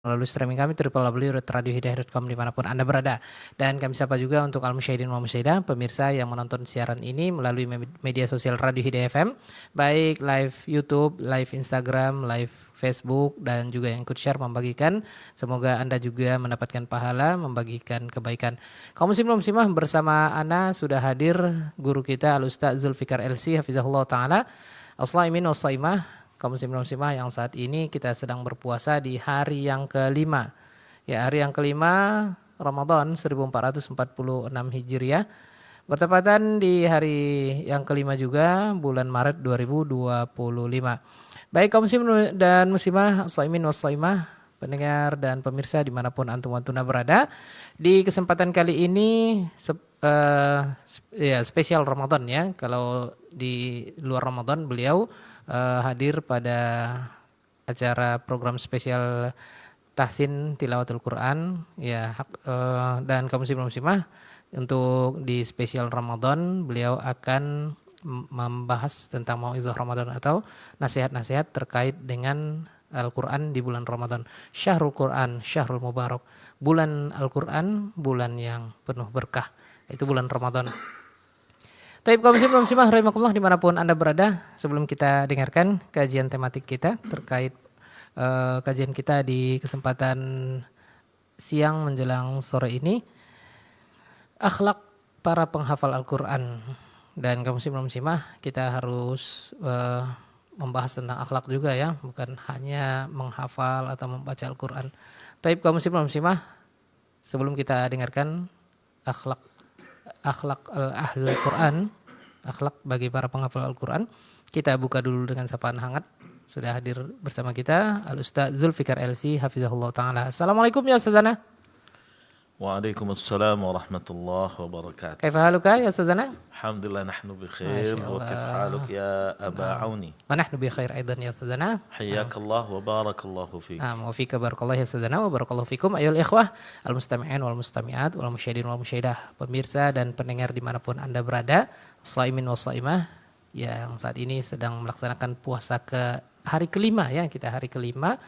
Melalui streaming kami www.radiohidayah.com dimanapun Anda berada. Dan kami sapa juga untuk al-musyahidin wa musyahidah, pemirsa yang menonton siaran ini melalui media sosial Radio Hidayah FM, baik live YouTube, live Instagram, live Facebook, dan juga yang ikut share membagikan. Semoga Anda juga mendapatkan pahala membagikan kebaikan. Kaum muslim dan muslimah, bersama Ana sudah hadir guru kita Al-Ustaz Zulfikar LC hafizahullah taala. As-shaimin was-shaimah, kaum muslim dan muslimah yang saat ini kita sedang berpuasa di hari yang kelima. Ya, hari yang kelima Ramadan 1446 Hijriah. Bertepatan di hari yang kelima juga bulan Maret 2025. Baik kaum muslim dan muslimah, shaimin was-shaimah, pendengar dan pemirsa dimanapun antum wa antuna berada. Di kesempatan kali ini spesial Ramadan ya. Kalau di luar Ramadan beliau hadir pada acara program spesial tahsin tilawatul Quran ya, dan kaum muslim muslimah, untuk di spesial Ramadan beliau akan membahas tentang mauizah Ramadan atau nasihat-nasihat terkait dengan Al-Quran di bulan Ramadan. Syahrul Quran, Syahrul Mubarak, bulan Al-Quran, bulan yang penuh berkah, itu bulan Ramadan. Taib kaum muslim muslimah rahimakumullah dimanapun Anda berada, sebelum kita dengarkan kajian tematik kita terkait kajian kita di kesempatan siang menjelang sore ini, akhlak para penghafal Al-Quran. Dan kaum muslim muslimah, kita harus membahas tentang akhlak juga ya, bukan hanya menghafal atau membaca Al-Quran. Taib kaum muslim muslimah, sebelum kita dengarkan akhlak ahlul Quran, akhlak bagi para penghafal Al-Quran, kita buka dulu dengan sapaan hangat. Sudah hadir bersama kita Al-Ustaz Zulfikar LC hafizahullah ta'ala. Assalamualaikum ya Ustazana. Waalaikumsalam warahmatullahi wabarakatuh. Kaifa haluka ya Ustazana? Alhamdulillah nahnu bi khair wa kif haluk ya Aba Auni. Wa nahnu bi khair aidan ya Ustazana. Hayyakallah wa barakallahu fik. Wa fika barakallahu ya Ustazana wa barakallahu fikum ayyuhal ikhwah al-mustami'in wal mustami'at wal musyahidin wal musyahidah, pemirsa dan pendengar dimanapun Anda berada, shaimin wa shaimah yang saat ini sedang melaksanakan puasa ke hari kelima ya, kita hari kelima.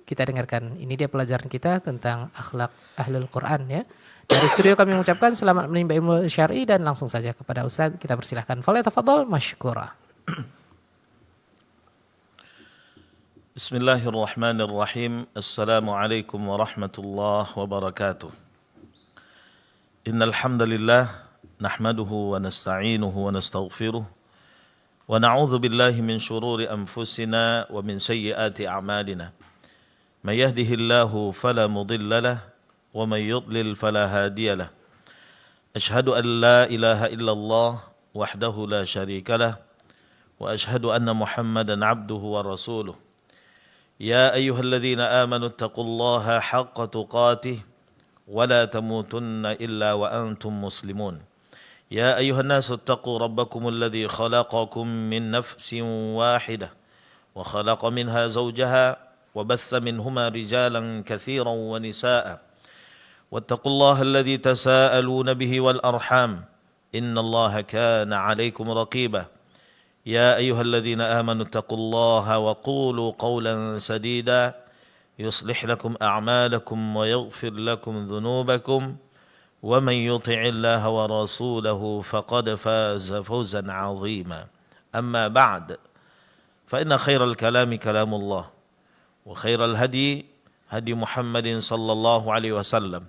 Kita dengarkan, ini dia pelajaran kita tentang akhlak ahlul Quran ya. Dari studio kami mengucapkan selamat menimba ilmu syar'i, dan langsung saja kepada Ustaz kita persilahkan. Falyatafadhal mashkura. Bismillahirrahmanirrahim. Assalamualaikum warahmatullahi wabarakatuh. Innal hamdalillah nahmaduhu wa nasta'inuhu wa nastaghfiruh wa na'udzu billahi min shururi anfusina wa min sayyiati a'malina. من يهده الله فلا مضل له ومن يضلل فلا هادي له أشهد أن لا إله إلا الله وحده لا شريك له وأشهد أن محمدا عبده ورسوله يا أيها الذين آمنوا اتقوا الله حق تقاته ولا تموتن إلا وأنتم مسلمون يا أيها الناس اتقوا ربكم الذي خلقكم من نفس واحدة وخلق منها زوجها وبث منهما رجالا كثيرا ونساء واتقوا الله الذي تساءلون به والأرحام إن الله كان عليكم رقيبا يا أيها الذين آمنوا اتقوا الله وقولوا قولا سديدا يصلح لكم أعمالكم ويغفر لكم ذنوبكم ومن يطع الله ورسوله فقد فاز فوزا عظيما أما بعد فإن خير الكلام كلام الله وخير الهدي هدي محمد صلى الله عليه وسلم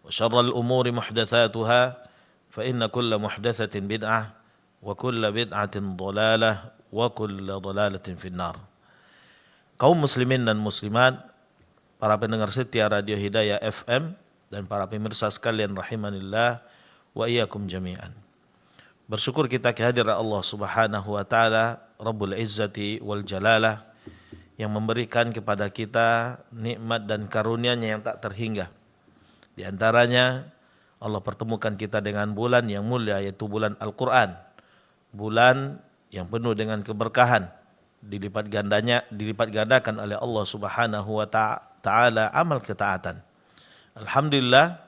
وشر الأمور محدثاتها فإن كل محدثة بدعة وكل بدعة ضلالة وكل ضلالة في النار. Kaum muslimin dan muslimat, para pendengar setia Radio Hidayah FM dan para pemirsa sekalian rahimanillah wa iyyakum jami'an. Bersyukur kita kehadiran Allah Subhanahu wa taala Rabbul Izzati wal Jalalah yang memberikan kepada kita nikmat dan karunia-Nya yang tak terhingga. Di antaranya Allah pertemukan kita dengan bulan yang mulia, yaitu bulan Al-Quran. Bulan yang penuh dengan keberkahan, dilipat gandakan oleh Allah Subhanahu wa taala amal ketaatan. Alhamdulillah,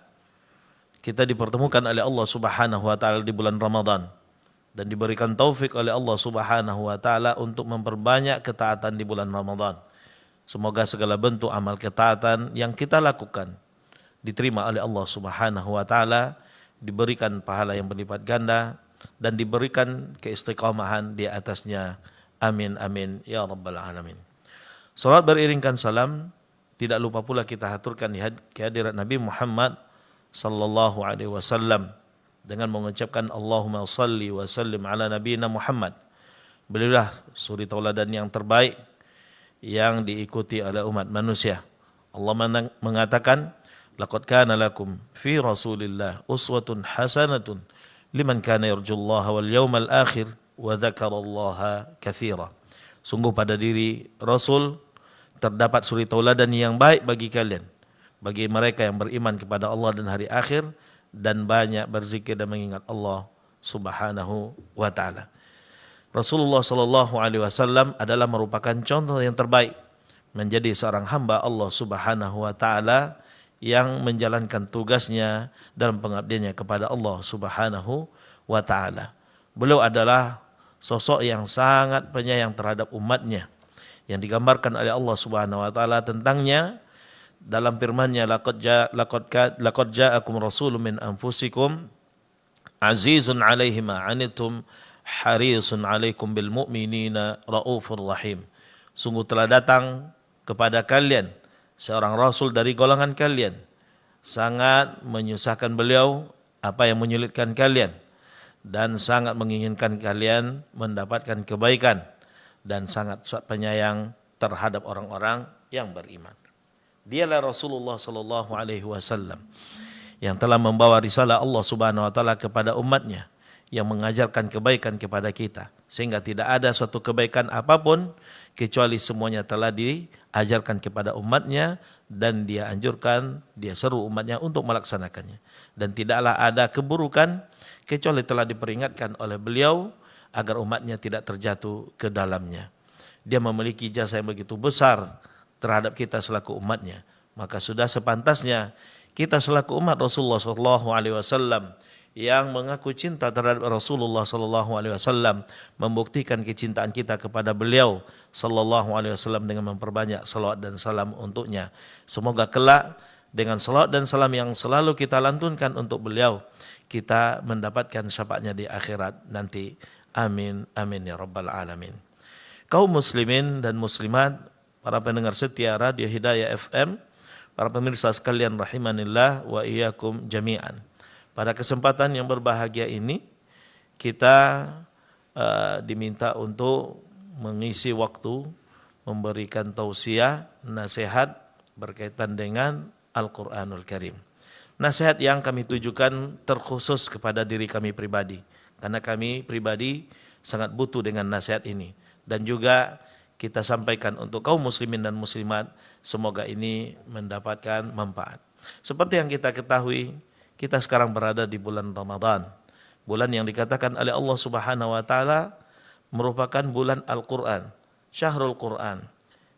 kita dipertemukan oleh Allah Subhanahu wa taala di bulan Ramadan. dan diberikan taufik oleh Allah Subhanahu wa taala untuk memperbanyak ketaatan di bulan Ramadan. Semoga segala bentuk amal ketaatan yang kita lakukan diterima oleh Allah Subhanahu wa taala, diberikan pahala yang berlipat ganda dan diberikan keistiqamahan di atasnya. Amin amin ya rabbal alamin. Salat beriringkan salam, tidak lupa pula kita haturkan kehadirat Nabi Muhammad sallallahu alaihi wasallam dengan mengucapkan Allahumma salli wa sallim ala nabiyina Muhammad. Beliaulah suri tauladan yang terbaik yang diikuti oleh umat manusia. Allah mengatakan, laqad kana lakum fi Rasulillah uswatun hasanatun liman kana yarjullaha wal yawmal akhir wa dzakarallaha katsira. Sungguh pada diri Rasul terdapat suri tauladan yang baik bagi kalian, bagi mereka yang beriman kepada Allah dan hari akhir dan banyak berzikir dan mengingat Allah Subhanahu wa taala. Rasulullah sallallahu alaihi wasallam adalah merupakan contoh yang terbaik menjadi seorang hamba Allah Subhanahu wa taala yang menjalankan tugasnya dalam pengabdiannya kepada Allah Subhanahu wa taala. Beliau adalah sosok yang sangat penyayang terhadap umatnya yang digambarkan oleh Allah Subhanahu wa taala tentangnya dalam firman-Nya, laqad ja'akum rasulun min anfusikum azizun 'alaihi ma 'anittum harisun 'alaikum bil mu'minina raufur rahim. Sungguh telah datang kepada kalian seorang rasul dari golongan kalian, sangat menyusahkan beliau apa yang menyulitkan kalian dan sangat menginginkan kalian mendapatkan kebaikan dan sangat penyayang terhadap orang-orang yang beriman. Dialah Rasulullah sallallahu alaihi wasallam yang telah membawa risalah Allah Subhanahu wa taala kepada umatnya, yang mengajarkan kebaikan kepada kita, sehingga tidak ada suatu kebaikan apapun kecuali semuanya telah diajarkan kepada umatnya dan dia anjurkan, dia seru umatnya untuk melaksanakannya. Dan tidaklah ada keburukan kecuali telah diperingatkan oleh beliau agar umatnya tidak terjatuh ke dalamnya. Dia memiliki jasa yang begitu besar terhadap kita selaku umatnya. Maka sudah sepantasnya kita selaku umat Rasulullah SAW yang mengaku cinta terhadap Rasulullah SAW membuktikan kecintaan kita kepada beliau SAW dengan memperbanyak salawat dan salam untuknya. Semoga kelak dengan salawat dan salam yang selalu kita lantunkan untuk beliau, kita mendapatkan syafaatnya di akhirat nanti. Amin, amin ya rabbal alamin. Kaum muslimin dan muslimat, para pendengar setia Radio Hidayah FM, para pemirsa sekalian rahimanillah wa iyyakum jami'an. Pada kesempatan yang berbahagia ini, kita diminta untuk mengisi waktu, memberikan tausiah, nasihat berkaitan dengan Al-Quranul Karim. Nasihat yang kami tujukan terkhusus kepada diri kami pribadi, karena kami pribadi sangat butuh dengan nasihat ini. Dan juga kita sampaikan untuk kaum muslimin dan muslimat, semoga ini mendapatkan manfaat. Seperti yang kita ketahui, kita sekarang berada di bulan Ramadan. Bulan yang dikatakan oleh Allah Subhanahu wa taala merupakan bulan Al-Quran, Syahrul Quran.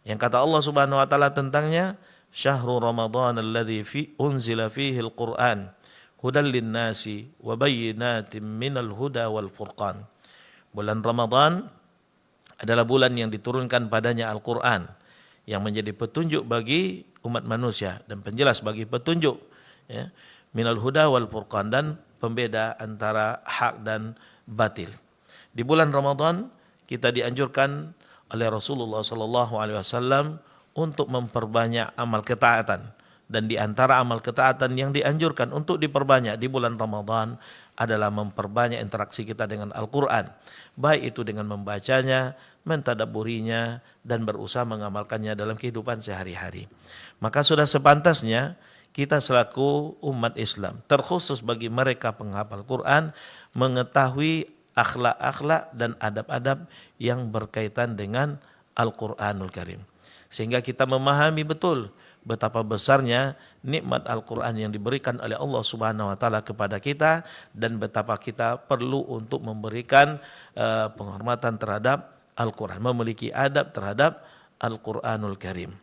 Yang kata Allah Subhanahu wa taala tentangnya, Syahrul Ramadan alladzi unzila fihi al-Quran hudan lin-nasi wa bayyinatin minal huda wal furqan. Bulan Ramadan adalah bulan yang diturunkan padanya Al-Quran yang menjadi petunjuk bagi umat manusia dan penjelas bagi petunjuk, ya, minal huda wal furqan, dan pembeda antara hak dan batil. Di bulan Ramadan kita dianjurkan oleh Rasulullah SAW untuk memperbanyak amal ketaatan, dan di antara amal ketaatan yang dianjurkan untuk diperbanyak di bulan Ramadan adalah memperbanyak interaksi kita dengan Al-Quran, baik itu dengan membacanya, mentadabburinya, dan berusaha mengamalkannya dalam kehidupan sehari-hari. Maka sudah sepantasnya kita selaku umat Islam, terkhusus bagi mereka penghafal Quran, mengetahui akhlak-akhlak dan adab-adab yang berkaitan dengan Al-Quranul Karim. Sehingga kita memahami betul betapa besarnya nikmat Al-Quran yang diberikan oleh Allah Subhanahu wa taala kepada kita, dan betapa kita perlu untuk memberikan penghormatan terhadap Al-Quran, memiliki adab terhadap Al-Quranul Karim.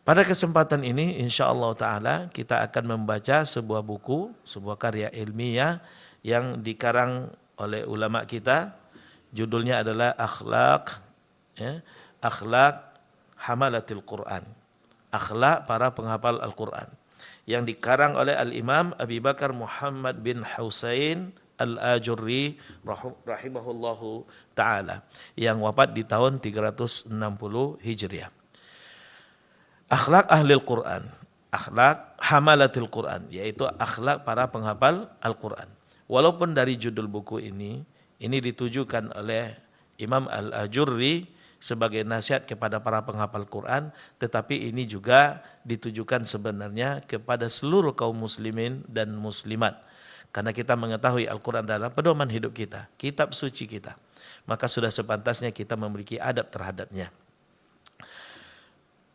Pada kesempatan ini insyaallah taala kita akan membaca sebuah buku, sebuah karya ilmiah yang dikarang oleh ulama kita. Judulnya adalah Akhlak, ya, Akhlak Hamalatil Quran, akhlak para penghafal Al-Quran, yang dikarang oleh Al-Imam Abi Bakar Muhammad bin Husain Al-Ajurri rahimahullahu ta'ala, yang wafat di tahun 360 Hijriah. Akhlak ahli Al-Quran, akhlak hamalatil Quran, yaitu akhlak para penghafal Al-Quran. Walaupun dari judul buku ini ditujukan oleh Imam Al-Ajurri sebagai nasihat kepada para penghafal Quran, tetapi ini juga ditujukan sebenarnya kepada seluruh kaum muslimin dan muslimat. Karena kita mengetahui Al-Quran adalah pedoman hidup kita, kitab suci kita. Maka sudah sepantasnya kita memiliki adab terhadapnya.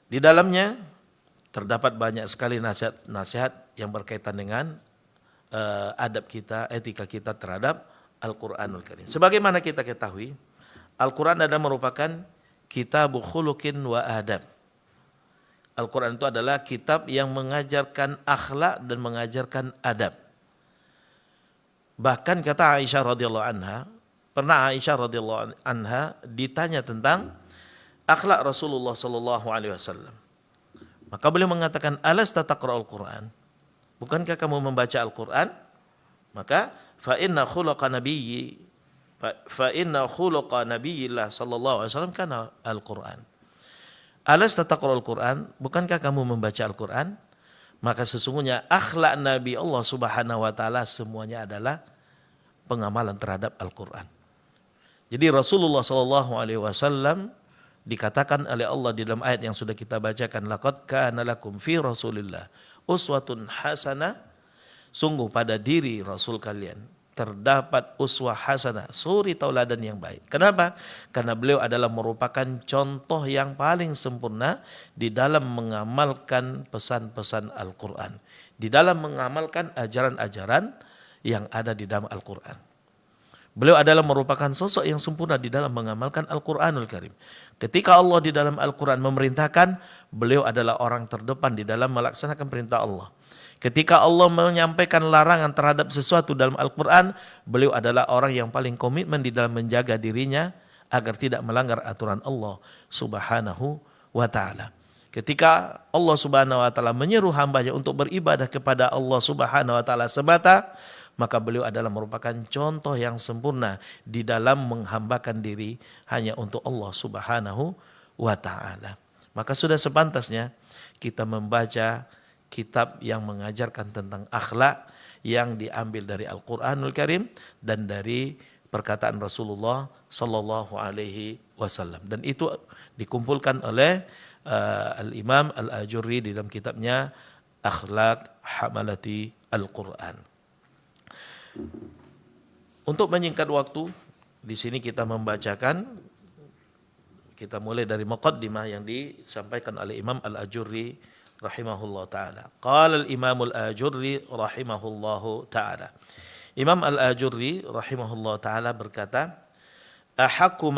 Di dalamnya terdapat banyak sekali nasihat-nasihat yang berkaitan dengan adab kita, etika kita terhadap Al-Quranul Karim. Sebagaimana kita ketahui, Al-Quran adalah merupakan kitab khuluqin wa adab. Al-Quran itu adalah kitab yang mengajarkan akhlak dan mengajarkan adab. Bahkan kata Aisyah radhiyallahu anha, pernah Aisyah radhiyallahu anha ditanya tentang akhlak Rasulullah sallallahu alaihi wasallam. Maka beliau mengatakan, "Alasta taqra'ul Qur'an?" Bukankah kamu membaca Al-Quran? Maka fa inna khuluqa nabiyillah sallallahu alaihi wasallam kana Al-Quran. Alasta taqra'ul Qur'an? Bukankah kamu membaca Al-Quran? Maka sesungguhnya akhlak Nabi Allah Subhanahu wa taala semuanya adalah pengamalan terhadap Al-Quran. Jadi Rasulullah sallallahu alaihi wasallam dikatakan oleh Allah di dalam ayat yang sudah kita bacakan, laqad kana lakum fi Rasulillah uswatun hasanah, sungguh pada diri Rasul kalian terdapat uswah hasanah, suri tauladan yang baik. Kenapa? Karena beliau adalah merupakan contoh yang paling sempurna di dalam mengamalkan pesan-pesan Al-Quran, di dalam mengamalkan ajaran-ajaran yang ada di dalam Al-Quran. Beliau adalah merupakan sosok yang sempurna di dalam mengamalkan Al-Quranul Karim. Ketika Allah di dalam Al-Quran memerintahkan, beliau adalah orang terdepan di dalam melaksanakan perintah Allah. Ketika Allah menyampaikan larangan terhadap sesuatu dalam Al-Quran, beliau adalah orang yang paling komitmen di dalam menjaga dirinya agar tidak melanggar aturan Allah Subhanahu wa ta'ala. Ketika Allah Subhanahu wa ta'ala menyeru hambanya untuk beribadah kepada Allah Subhanahu wa ta'ala semata, maka beliau adalah merupakan contoh yang sempurna di dalam menghambakan diri hanya untuk Allah Subhanahu wa ta'ala. Maka sudah sepantasnya kita membaca kitab yang mengajarkan tentang akhlak yang diambil dari Al-Quranul Karim dan dari perkataan Rasulullah sallallahu alaihi wasallam. Dan itu dikumpulkan oleh Al-Imam Al-Ajurri di dalam kitabnya Akhlak Hamalati Al-Quran. Untuk menyingkat waktu, di sini kita membacakan, kita mulai dari muqaddimah yang disampaikan oleh Imam Al-Ajurri rahimahullah ta'ala. Qala al-Imam Al-Ajurri rahimahullahu ta'ala. Imam Al-Ajurri rahimahullah ta'ala berkata, Ahaku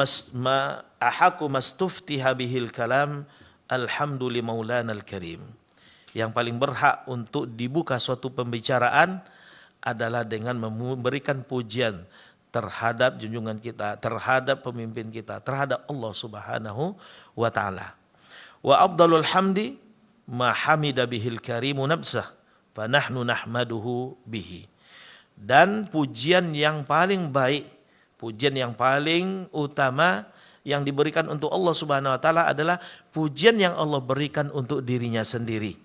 mastuftiha bihil kalam alhamdu li maulana al-karim. Yang paling berhak untuk dibuka suatu pembicaraan adalah dengan memberikan pujian terhadap junjungan kita, terhadap pemimpin kita, terhadap Allah Subhanahu wa ta'ala. Wa afdalul hamdi ma hamida bihil karimu nafsah fa nahnu nahmaduhu bihi. Dan pujian yang paling baik, pujian yang paling utama yang diberikan untuk Allah Subhanahu wa ta'ala adalah pujian yang Allah berikan untuk dirinya sendiri.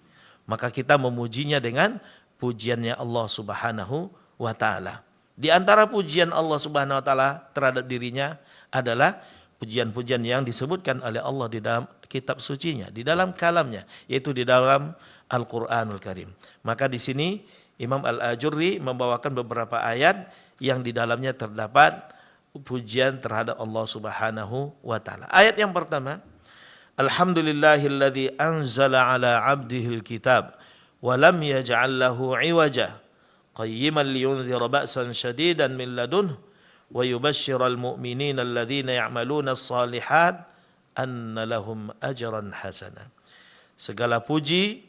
Maka kita memujinya dengan pujiannya Allah Subhanahu wa ta'ala. Di antara pujian Allah Subhanahu wa ta'ala terhadap dirinya adalah pujian-pujian yang disebutkan oleh Allah di dalam kitab sucinya, di dalam kalamnya, yaitu di dalam Al-Quranul Karim. Maka di sini Imam Al-Ajurri membawakan beberapa ayat yang di dalamnya terdapat pujian terhadap Allah Subhanahu wa ta'ala. Ayat yang pertama, Alhamdulillahilladzi anzala ala abdihil kitab walam yaj'al lahu 'iwaja qayyiman liyunzira ba'san shadidan min ladunhu wa yubashshiral mu'minina alladhina ya'maluna as-shalihat anna lahum ajran hasana. Segala puji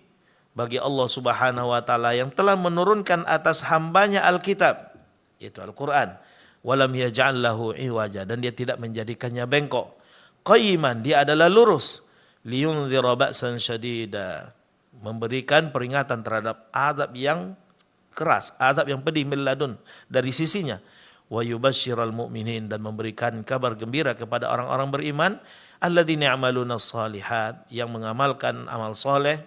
bagi Allah Subhanahu wa taala yang telah menurunkan atas hambanya Alkitab, yaitu Al-Qur'an, walam yaj'al lahu 'iwaja, dan dia tidak menjadikannya bengkok. Qayyiman, dia adalah lurus, liyunzira ba'san syadida, memberikan peringatan terhadap azab yang keras, azab yang pedih min ladun, dari sisinya. Wa yubasysyiral mu'minin, dan memberikan kabar gembira kepada orang-orang beriman, alladzina ya'maluna shalihat, yang mengamalkan amal soleh,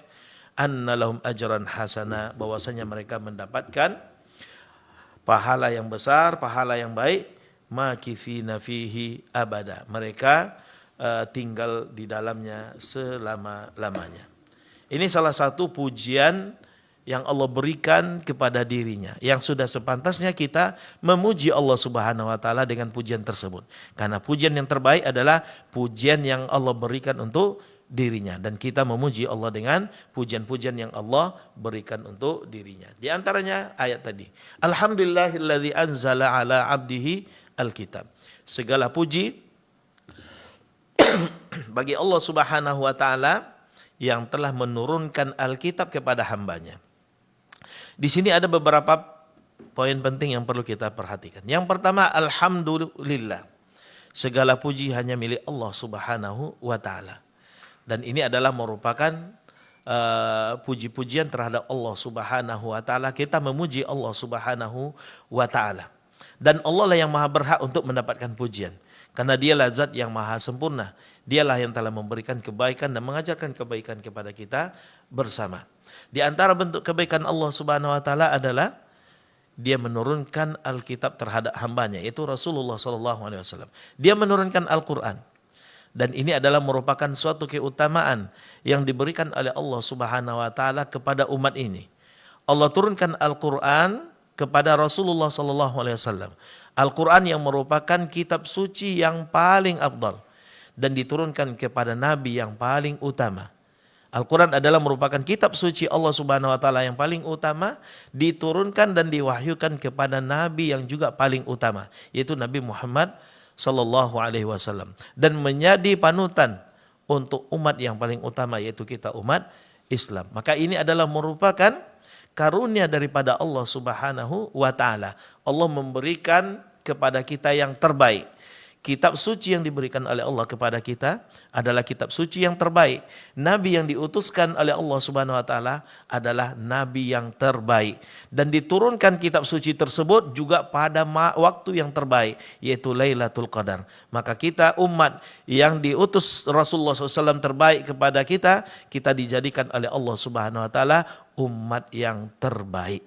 anna lahum ajran hasana, bahwasanya mereka mendapatkan pahala yang besar, pahala yang baik, makithina fihi abada, mereka tinggal di dalamnya selama-lamanya. Ini salah satu pujian yang Allah berikan kepada dirinya, yang sudah sepantasnya kita memuji Allah Subhanahu wa taala dengan pujian tersebut. Karena pujian yang terbaik adalah pujian yang Allah berikan untuk dirinya, dan kita memuji Allah dengan pujian-pujian yang Allah berikan untuk dirinya. Di antaranya ayat tadi, alhamdulillahilladzi anzala ala abdihi alkitab. Segala puji bagi Allah Subhanahu wa taala yang telah menurunkan Alkitab kepada hambanya. Di sini ada beberapa poin penting yang perlu kita perhatikan. Yang pertama, alhamdulillah. Segala puji hanya milik Allah Subhanahu wa taala. Dan ini adalah merupakan puji-pujian terhadap Allah Subhanahu wa taala. Kita memuji Allah Subhanahu wa taala. Dan Allah lah yang maha berhak untuk mendapatkan pujian. Karena dialah zat yang maha sempurna. Dialah yang telah memberikan kebaikan dan mengajarkan kebaikan kepada kita bersama. Di antara bentuk kebaikan Allah Subhanahu wa taala adalah Dia menurunkan Alkitab terhadap hambanya, yaitu Rasulullah SAW. Dia menurunkan Al-Quran. Dan ini adalah merupakan suatu keutamaan yang diberikan oleh Allah Subhanahu wa taala kepada umat ini. Allah turunkan Al-Quran kepada Rasulullah SAW. Al-Quran yang merupakan kitab suci yang paling afdal dan diturunkan kepada Nabi yang paling utama. Al-Quran adalah merupakan kitab suci Allah Subhanahu wa taala yang paling utama, diturunkan dan diwahyukan kepada Nabi yang juga paling utama, yaitu Nabi Muhammad sallallahu alaihi wasallam, dan menjadi panutan untuk umat yang paling utama, yaitu kita umat Islam. Maka ini adalah merupakan karunia daripada Allah Subhanahu wa taala. Allah memberikan kepada kita yang terbaik. Kitab suci yang diberikan oleh Allah kepada kita adalah kitab suci yang terbaik. Nabi yang diutuskan oleh Allah Subhanahu wa taala adalah nabi yang terbaik, dan diturunkan kitab suci tersebut juga pada waktu yang terbaik, yaitu Lailatul Qadar. Maka kita umat yang diutus Rasulullah SAW terbaik kepada kita, kita dijadikan oleh Allah Subhanahu wa taala umat yang terbaik.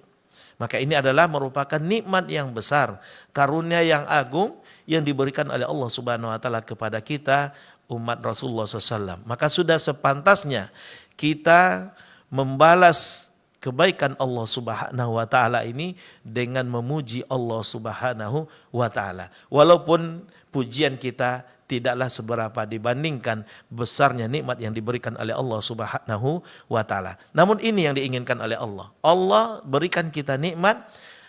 Maka ini adalah merupakan nikmat yang besar, karunia yang agung yang diberikan oleh Allah Subhanahu wa taala kepada kita umat Rasulullah SAW. Maka sudah sepantasnya kita membalas kebaikan Allah Subhanahu wa taala ini dengan memuji Allah Subhanahu wa taala. Walaupun pujian kita tidaklah seberapa dibandingkan besarnya nikmat yang diberikan oleh Allah Subhanahu wa taala. Namun ini yang diinginkan oleh Allah. Allah berikan kita nikmat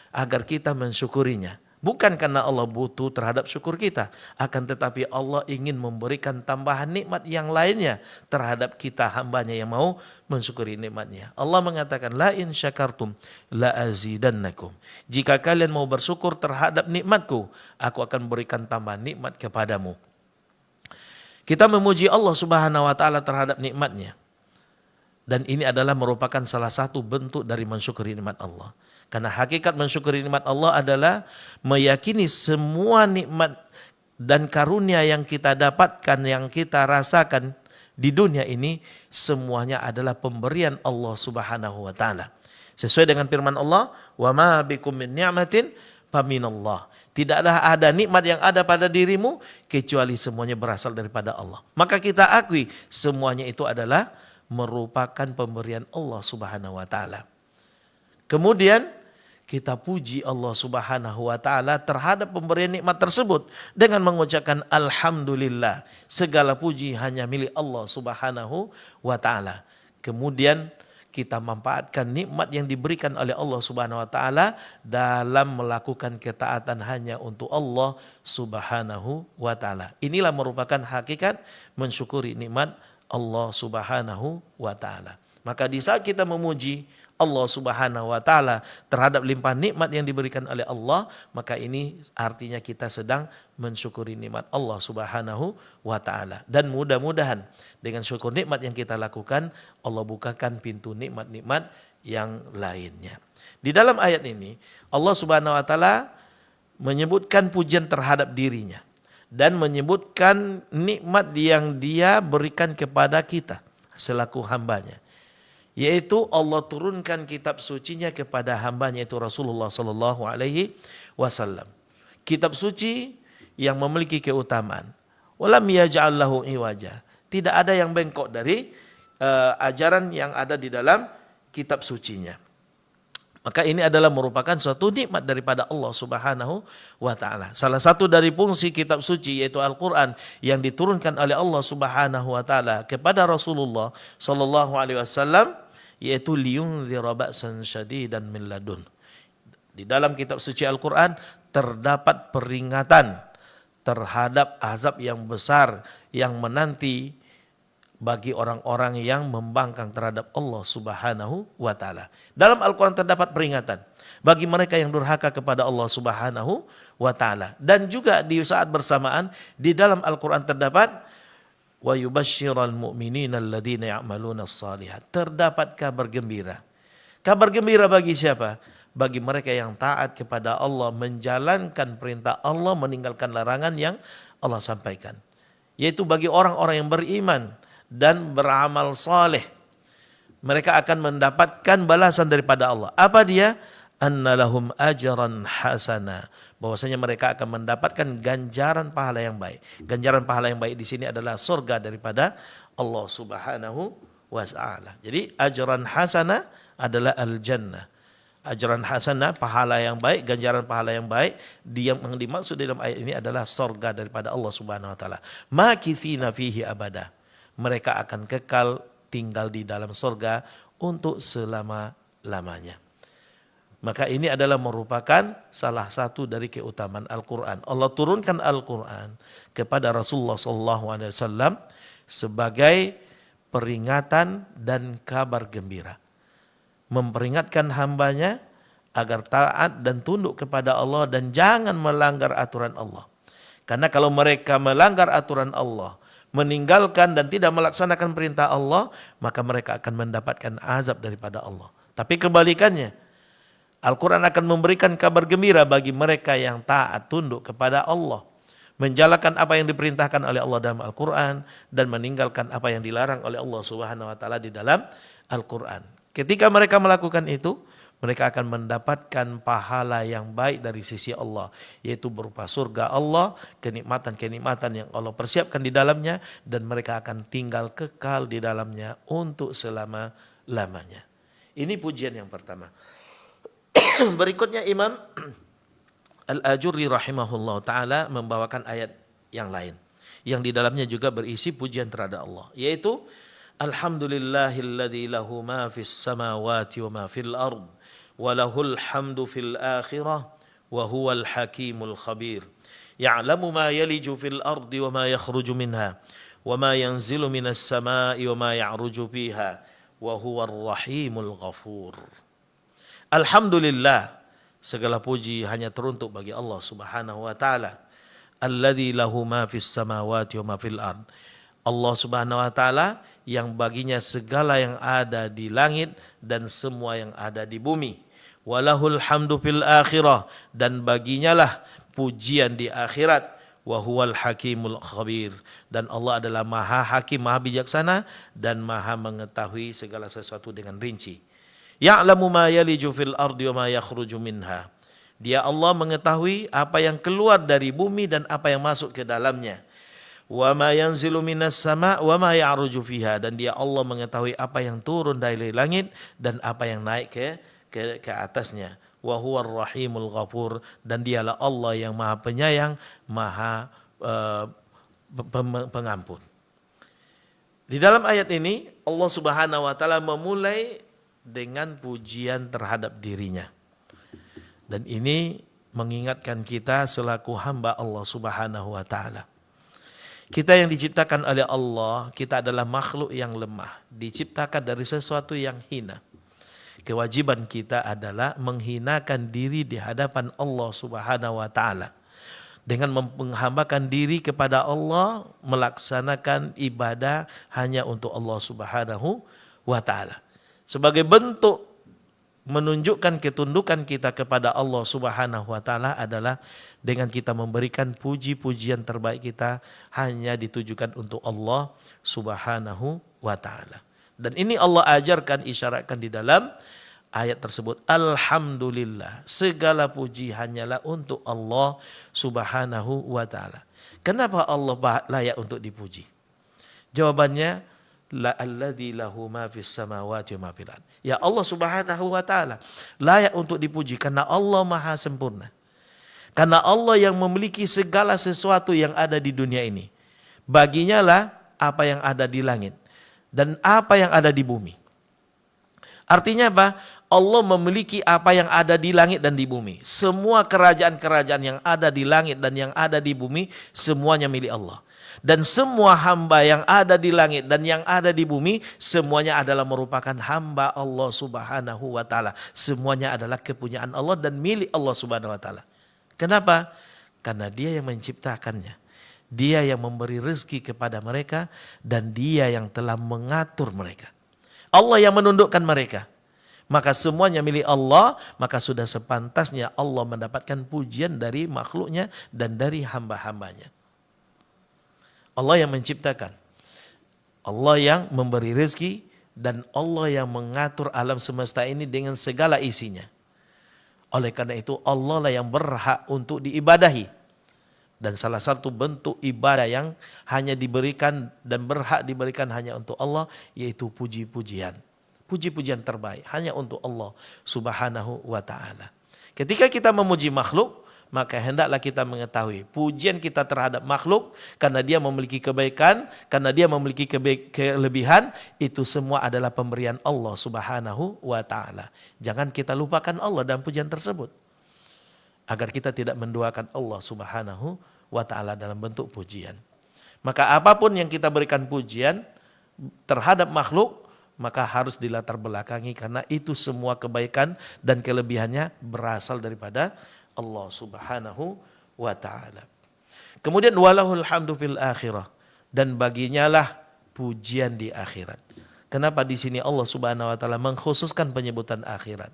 agar kita mensyukurinya. Bukan karena Allah butuh terhadap syukur kita, akan tetapi Allah ingin memberikan tambahan nikmat yang lainnya terhadap kita hambanya yang mau mensyukuri nikmatnya. Allah mengatakan, la in syakartum la azidannakum. Jika kalian mau bersyukur terhadap nikmatku, aku akan berikan tambahan nikmat kepadamu. Kita memuji Allah Subhanahu wa taala terhadap nikmatnya. Dan ini adalah merupakan salah satu bentuk dari mensyukuri nikmat Allah. Karena hakikat mensyukuri nikmat Allah adalah meyakini semua nikmat dan karunia yang kita dapatkan, yang kita rasakan di dunia ini, semuanya adalah pemberian Allah Subhanahu wa taala. Sesuai dengan firman Allah, "Wa ma bikum min ni'matin faminallah." Tidaklah ada nikmat yang ada pada dirimu kecuali semuanya berasal daripada Allah. Maka kita akui semuanya itu adalah merupakan pemberian Allah Subhanahu wa taala. Kemudian kita puji Allah Subhanahu wa taala terhadap pemberian nikmat tersebut dengan mengucapkan alhamdulillah. Segala puji hanya milik Allah Subhanahu wa taala. Kemudian kita manfaatkan nikmat yang diberikan oleh Allah Subhanahu wa taala dalam melakukan ketaatan hanya untuk Allah Subhanahu wa taala. Inilah merupakan hakikat mensyukuri nikmat Allah Subhanahu wa taala. Maka di saat kita memuji Allah Subhanahu wa taala terhadap limpahan nikmat yang diberikan oleh Allah, maka ini artinya kita sedang mensyukuri nikmat Allah Subhanahu wa taala. Dan mudah-mudahan dengan syukur nikmat yang kita lakukan, Allah bukakan pintu nikmat-nikmat yang lainnya. Di dalam ayat ini Allah Subhanahu wa taala menyebutkan pujian terhadap dirinya dan menyebutkan nikmat yang Dia berikan kepada kita selaku hambanya. Yaitu Allah turunkan kitab sucinya kepada hambanya, itu Rasulullah sallallahu alaihi wasallam. Kitab suci yang memiliki keutamaan. Walam yaj'al lahu iwaja. Tidak ada yang bengkok dari ajaran yang ada di dalam kitab sucinya. Maka ini adalah merupakan suatu nikmat daripada Allah Subhanahu wa taala. Salah satu dari fungsi kitab suci yaitu Al-Qur'an yang diturunkan oleh Allah Subhanahu wa taala kepada Rasulullah sallallahu alaihi wasallam yaitu liyunzira ba'san syadidan min ladun. Di dalam kitab suci Al-Qur'an terdapat peringatan terhadap azab yang besar yang menanti bagi orang-orang yang membangkang terhadap Allah Subhanahu wa taala. Dalam Al-Qur'an terdapat peringatan bagi mereka yang durhaka kepada Allah Subhanahu wa taala. Dan juga di saat bersamaan di dalam Al-Qur'an terdapat wa yubashshiral mu'minina alladziina ya'malunas shalihat. Terdapat kabar gembira. Kabar gembira bagi siapa? Bagi mereka yang taat kepada Allah, menjalankan perintah Allah, meninggalkan larangan yang Allah sampaikan. Yaitu bagi orang-orang yang beriman dan beramal saleh, mereka akan mendapatkan balasan daripada Allah. Apa dia? Annalahum ajran hasana. Bahwasanya mereka akan mendapatkan ganjaran pahala yang baik. Ganjaran pahala yang baik di sini adalah surga daripada Allah Subhanahu wa taala. Jadi ajran hasana adalah al-jannah. Ajran hasana, pahala yang baik, ganjaran pahala yang baik, yang dimaksud dalam ayat ini adalah surga daripada Allah Subhanahu wa taala. Makithina fihi abada. Mereka akan kekal tinggal di dalam surga untuk selama-lamanya. Maka ini adalah merupakan salah satu dari keutamaan Al-Quran. Allah turunkan Al-Quran kepada Rasulullah SAW sebagai peringatan dan kabar gembira. Memperingatkan hambanya agar taat dan tunduk kepada Allah dan jangan melanggar aturan Allah. Karena kalau mereka melanggar aturan Allah, meninggalkan dan tidak melaksanakan perintah Allah, maka mereka akan mendapatkan azab daripada Allah. Tapi kebalikannya, Al-Quran akan memberikan kabar gembira bagi mereka yang taat tunduk kepada Allah, menjalankan apa yang diperintahkan oleh Allah dalam Al-Quran dan meninggalkan apa yang dilarang oleh Allah Subhanahu wa taala di dalam Al-Quran. Ketika mereka melakukan itu, mereka akan mendapatkan pahala yang baik dari sisi Allah, yaitu berupa surga Allah, kenikmatan-kenikmatan yang Allah persiapkan di dalamnya, dan mereka akan tinggal kekal di dalamnya untuk selama-lamanya. Ini pujian yang pertama. Berikutnya Imam Al-Ajurri rahimahullah ta'ala membawakan ayat yang lain, yang di dalamnya juga berisi pujian terhadap Allah, yaitu Alhamdulillahilladzi lahu ma fis samawati wa ma fil ard walahul hamdu fil akhirah wa huwal hakimul khabir ya'lamu ma yaliju fil ardi wa ma yakhruju minha wa ma yanzilu minas samai wa ma ya'ruju fiha wa huwar rahimul ghafur. Alhamdulillah, segala puji hanya teruntuk bagi Allah Subhanahu wa taala. Alladzi lahu ma fis samawati wa ma fil ard. Allah Subhanahu wa taala yang baginya segala yang ada di langit dan semua yang ada di bumi. Walahul hamdu fil akhirah, dan baginya lah pujian di akhirat. Wa huwal hakimul khabir, dan Allah adalah maha hakim, maha bijaksana dan maha mengetahui segala sesuatu dengan rinci. Ya'lamu ma yaliju fil ardi wa ma yakhruju minha. Dia Allah mengetahui apa yang keluar dari bumi dan apa yang masuk ke dalamnya. Wa ma yanzilu minas sama' wa ma ya'ruju fiha, dan dia Allah mengetahui apa yang turun dari langit dan apa yang naik ke atasnya. Wa huwar rahimul ghafur, dan dialah Allah yang maha penyayang, maha pengampun. Di dalam ayat ini Allah Subhanahu wa taala memulai dengan pujian terhadap dirinya. Dan ini mengingatkan kita selaku hamba Allah Subhanahu wa taala. Kita yang diciptakan oleh Allah, kita adalah makhluk yang lemah, diciptakan dari sesuatu yang hina. Kewajiban kita adalah menghinakan diri di hadapan Allah Subhanahu wa taala. Dengan menghambakan diri kepada Allah, melaksanakan ibadah hanya untuk Allah Subhanahu wa taala. Sebagai bentuk menunjukkan ketundukan kita kepada Allah Subhanahu wa taala adalah dengan kita memberikan puji-pujian terbaik kita hanya ditujukan untuk Allah Subhanahu wa taala. Dan ini Allah ajarkan, isyaratkan di dalam ayat tersebut. Alhamdulillah, segala puji hanyalah untuk Allah Subhanahu wa taala. Kenapa Allah layak untuk dipuji? Jawabannya, la alladzi lahu ma fis samawati wa ma fil ard. Ya Allah Subhanahu wa taala layak untuk dipuji karena Allah Maha sempurna. Karena Allah yang memiliki segala sesuatu yang ada di dunia ini. Baginya lah apa yang ada di langit dan apa yang ada di bumi. Artinya apa? Allah memiliki apa yang ada di langit dan di bumi. Semua kerajaan-kerajaan yang ada di langit dan yang ada di bumi semuanya milik Allah. Dan semua hamba yang ada di langit dan yang ada di bumi semuanya adalah merupakan hamba Allah Subhanahu wa taala. Semuanya adalah kepunyaan Allah dan milik Allah Subhanahu wa taala. Kenapa? Karena Dia yang menciptakannya. Dia yang memberi rezeki kepada mereka dan Dia yang telah mengatur mereka. Allah yang menundukkan mereka. Maka semuanya milik Allah, maka sudah sepantasnya Allah mendapatkan pujian dari makhluknya dan dari hamba-hambanya. Allah yang menciptakan, Allah yang memberi rezeki, dan Allah yang mengatur alam semesta ini dengan segala isinya. Oleh karena itu Allah lah yang berhak untuk diibadahi. Dan salah satu bentuk ibadah yang hanya diberikan dan berhak diberikan hanya untuk Allah, yaitu puji-pujian. Puji-pujian terbaik hanya untuk Allah Subhanahu wa ta'ala. Ketika kita memuji makhluk, maka hendaklah kita mengetahui pujian kita terhadap makhluk karena dia memiliki kebaikan, karena dia memiliki kelebihan, itu semua adalah pemberian Allah Subhanahu wa ta'ala. Jangan kita lupakan Allah dalam pujian tersebut, agar kita tidak menduakan Allah Subhanahu wa ta'ala dalam bentuk pujian. Maka apapun yang kita berikan pujian terhadap makhluk, maka harus dilatar belakangi karena itu semua kebaikan dan kelebihannya berasal daripada Allah Subhanahu wa ta'ala. Kemudian walahul hamdu fil akhirah, dan baginya lah pujian di akhirat. Kenapa di sini Allah Subhanahu wa ta'ala mengkhususkan penyebutan akhirat?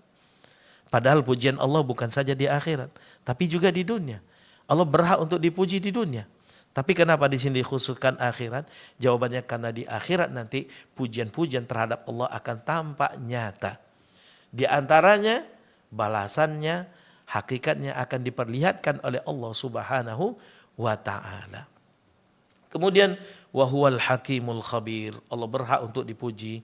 Padahal pujian Allah bukan saja di akhirat, tapi juga di dunia. Allah berhak untuk dipuji di dunia. Tapi kenapa di sini dikhususkan akhirat? Jawabannya karena di akhirat nanti pujian-pujian terhadap Allah akan tampak nyata. Di antaranya balasannya, hakikatnya akan diperlihatkan oleh Allah Subhanahu wa ta'ala. Kemudian wahuwal hakimul khabir. Allah berhak untuk dipuji.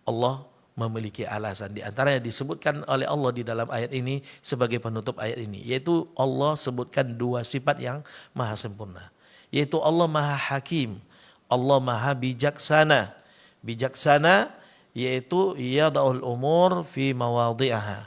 Allah memiliki alasan. Di antaranya disebutkan oleh Allah di dalam ayat ini sebagai penutup ayat ini, yaitu Allah sebutkan dua sifat yang maha sempurna, yaitu Allah maha hakim, Allah maha bijaksana. Bijaksana yaitu yada'ul umur fi mawadhi'aha,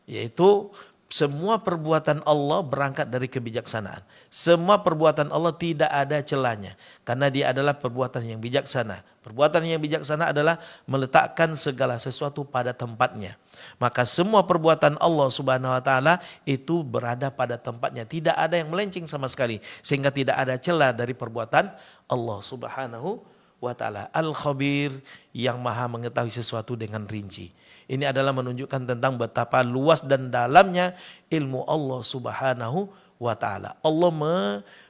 yaitu semua perbuatan Allah berangkat dari kebijaksanaan. Semua perbuatan Allah tidak ada celahnya karena dia adalah perbuatan yang bijaksana. Perbuatan yang bijaksana adalah meletakkan segala sesuatu pada tempatnya. Maka semua perbuatan Allah Subhanahu wa taala itu berada pada tempatnya, tidak ada yang melenceng sama sekali, sehingga tidak ada celah dari perbuatan Allah Subhanahu wa ta'ala. Al-Khabir, yang maha mengetahui sesuatu dengan rinci. Ini adalah menunjukkan tentang betapa luas dan dalamnya ilmu Allah Subhanahu wa ta'ala. Allah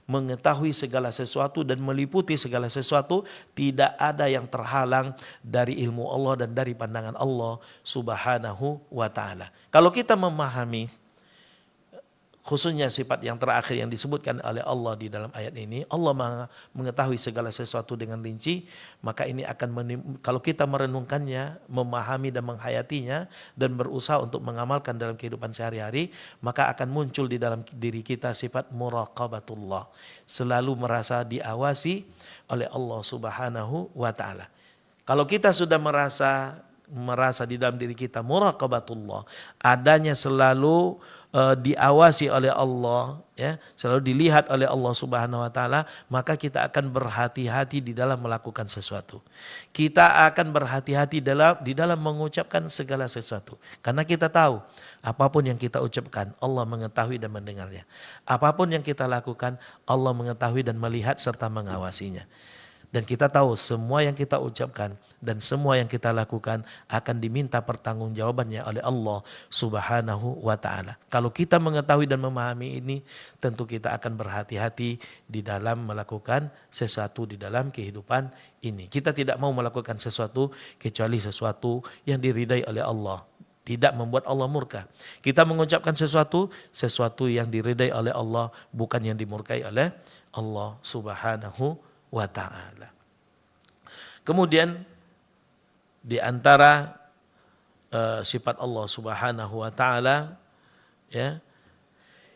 mengetahui segala sesuatu dan meliputi segala sesuatu. Tidak ada yang terhalang dari ilmu Allah dan dari pandangan Allah Subhanahu wa ta'ala. Kalau kita memahami khususnya sifat yang terakhir yang disebutkan oleh Allah di dalam ayat ini, Allah mengetahui segala sesuatu dengan rinci, maka ini akan kalau kita merenungkannya, memahami dan menghayatinya dan berusaha untuk mengamalkan dalam kehidupan sehari-hari, maka akan muncul di dalam diri kita sifat muraqabatullah, selalu merasa diawasi oleh Allah Subhanahu wa ta'ala. Kalau kita sudah merasa merasa di dalam diri kita muraqabatullah, adanya selalu diawasi oleh Allah, ya, selalu dilihat oleh Allah Subhanahu wa taala, maka kita akan berhati-hati di dalam melakukan sesuatu. Kita akan berhati-hati di dalam mengucapkan segala sesuatu. Karena kita tahu apapun yang kita ucapkan, Allah mengetahui dan mendengarnya. Apapun yang kita lakukan, Allah mengetahui dan melihat serta mengawasinya. Dan kita tahu semua yang kita ucapkan dan semua yang kita lakukan akan diminta pertanggungjawabannya oleh Allah Subhanahu wa taala. Kalau kita mengetahui dan memahami ini, tentu kita akan berhati-hati di dalam melakukan sesuatu di dalam kehidupan ini. Kita tidak mau melakukan sesuatu kecuali sesuatu yang diridai oleh Allah, tidak membuat Allah murka. Kita mengucapkan sesuatu yang diridai oleh Allah, bukan yang dimurkai oleh Allah Subhanahu wa ta'ala. Kemudian di antara sifat Allah Subhanahu wa ta'ala, ya,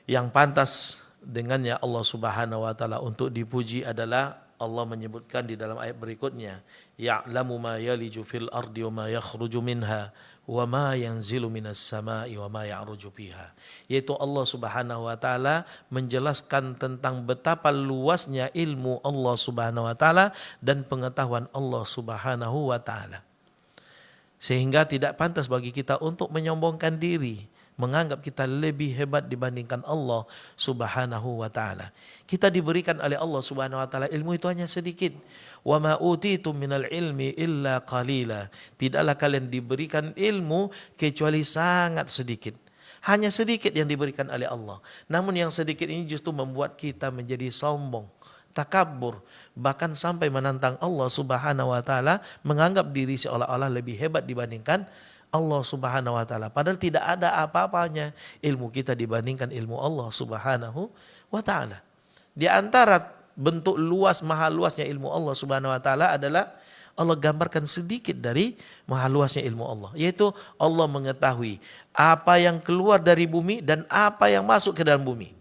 yang pantas dengannya Allah Subhanahu wa ta'ala untuk dipuji adalah Allah menyebutkan di dalam ayat berikutnya, ya'lamu ma yaliju fil ardi wa ma yakhruju minha wa ma yanzilu minas sama'i wa ma ya'ruju fiha. Yaitu Allah Subhanahu wa taala menjelaskan tentang betapa luasnya ilmu Allah Subhanahu wa taala dan pengetahuan Allah Subhanahu wa taala. Sehingga tidak pantas bagi kita untuk menyombongkan diri, menganggap kita lebih hebat dibandingkan Allah Subhanahu wa taala. Kita diberikan oleh Allah Subhanahu wa taala ilmu itu hanya sedikit. Wa ma utitum minal ilmi illa qalila. Tidaklah kalian diberikan ilmu kecuali sangat sedikit. Hanya sedikit yang diberikan oleh Allah. Namun yang sedikit ini justru membuat kita menjadi sombong, takabur, bahkan sampai menantang Allah Subhanahu wa taala, menganggap diri seolah-olah lebih hebat dibandingkan Allah Subhanahu wa taala. Padahal tidak ada apa-apanya ilmu kita dibandingkan ilmu Allah Subhanahu wa taala. Di antara bentuk luas, maha luasnya ilmu Allah Subhanahu wa taala adalah Allah gambarkan sedikit dari maha luasnya ilmu Allah, yaitu Allah mengetahui apa yang keluar dari bumi dan apa yang masuk ke dalam bumi.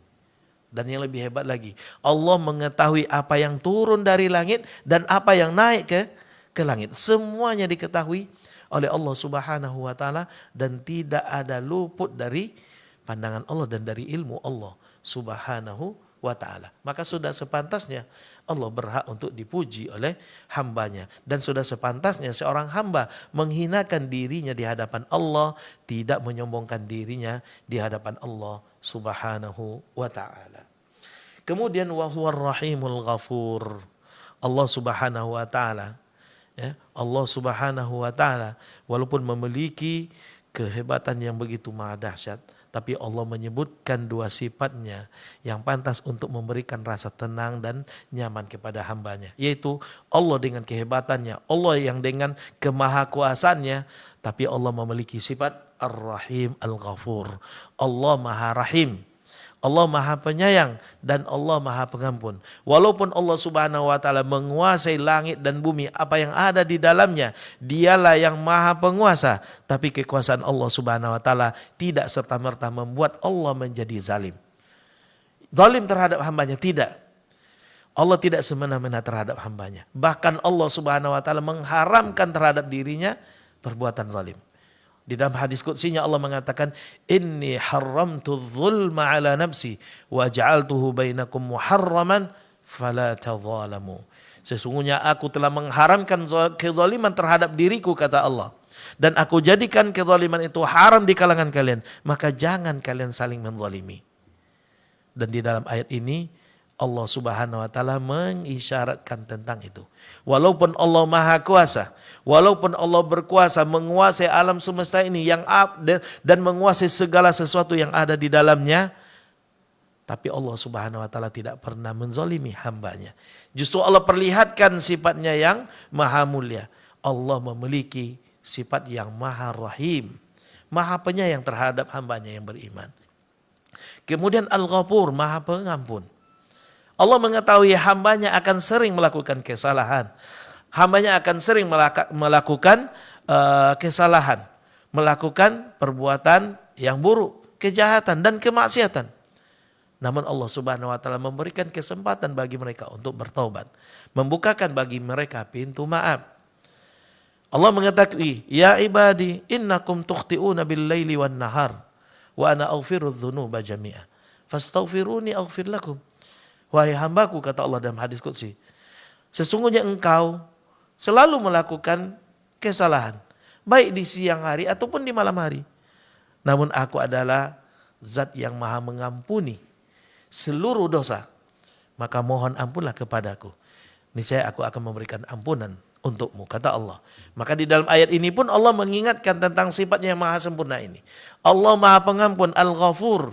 Dan yang lebih hebat lagi, Allah mengetahui apa yang turun dari langit dan apa yang naik ke langit. Semuanya diketahui oleh Allah Subhanahu wa taala dan tidak ada luput dari pandangan Allah dan dari ilmu Allah Subhanahu wa ta'ala. Maka sudah sepantasnya Allah berhak untuk dipuji oleh hambanya. Dan sudah sepantasnya seorang hamba menghinakan dirinya di hadapan Allah, tidak menyombongkan dirinya di hadapan Allah Subhanahu wa ta'ala. Kemudian wa huwar rahimul ghafur. Allah Subhanahu wa ta'ala, ya, Allah Subhanahu wa ta'ala walaupun memiliki kehebatan yang begitu maha dahsyat, tapi Allah menyebutkan dua sifatnya yang pantas untuk memberikan rasa tenang dan nyaman kepada hambanya. Yaitu Allah dengan kehebatannya, Allah yang dengan kemahakuasaannya, tapi Allah memiliki sifat Ar-Rahim Al-Ghafur. Allah Maha Rahim, Allah Maha Penyayang, dan Allah Maha Pengampun. Walaupun Allah Subhanahu wa taala menguasai langit dan bumi, apa yang ada di dalamnya, dialah yang Maha Penguasa, tapi kekuasaan Allah Subhanahu wa taala tidak serta-merta membuat Allah menjadi zalim. Zalim terhadap hambanya, tidak. Allah tidak semena-mena terhadap hambanya. Bahkan Allah Subhanahu wa taala mengharamkan terhadap dirinya perbuatan zalim. Di dalam hadis qudsinya Allah mengatakan, inni haramtu dzulma ala nafsi wa ja'altuhu bainakum muharraman fala tadzalamu. Sesungguhnya aku telah mengharamkan kezaliman terhadap diriku, kata Allah, dan aku jadikan kezaliman itu haram di kalangan kalian, maka jangan kalian saling menzalimi. Dan di dalam ayat ini Allah Subhanahu wa taala mengisyaratkan tentang itu. Walaupun Allah Maha Kuasa, walaupun Allah berkuasa menguasai alam semesta ini dan menguasai segala sesuatu yang ada di dalamnya, tapi Allah Subhanahu wa taala tidak pernah menzalimi hambanya. Justru Allah perlihatkan sifatnya yang maha mulia. Allah memiliki sifat yang maha rahim, maha penyayang terhadap hambanya yang beriman. Kemudian Al-Ghafur, maha pengampun. Allah mengetahui hambanya akan sering melakukan kesalahan. Hambanya akan sering melakukan kesalahan, melakukan perbuatan yang buruk, kejahatan dan kemaksiatan. Namun Allah Subhanahu wa taala memberikan kesempatan bagi mereka untuk bertaubat, membukakan bagi mereka pintu maaf. Allah mengatakan, ya ibadi innakum tukhti'una bil laili wan nahar wa ana aghfiru dzunuba jami'a fastaghfiruni aghfir lakum. Wahai hambaku, kata Allah dalam hadis qudsi, sesungguhnya engkau selalu melakukan kesalahan, baik di siang hari ataupun di malam hari. Namun aku adalah zat yang maha mengampuni seluruh dosa. Maka mohon ampunlah kepadaku. Niscaya aku akan memberikan ampunan untukmu, kata Allah. Maka di dalam ayat ini pun Allah mengingatkan tentang sifatnya yang maha sempurna ini. Allah maha pengampun, Al-Ghafur.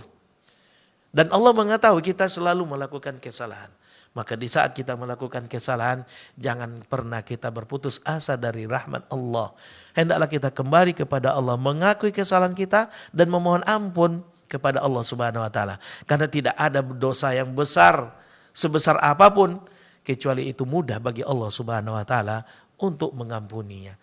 Dan Allah mengetahui kita selalu melakukan kesalahan. Maka di saat kita melakukan kesalahan, jangan pernah kita berputus asa dari rahmat Allah. Hendaklah kita kembali kepada Allah, mengakui kesalahan kita dan memohon ampun kepada Allah Subhanahu wa taala. Karena tidak ada dosa yang besar sebesar apapun kecuali itu mudah bagi Allah Subhanahu wa taala untuk mengampuninya.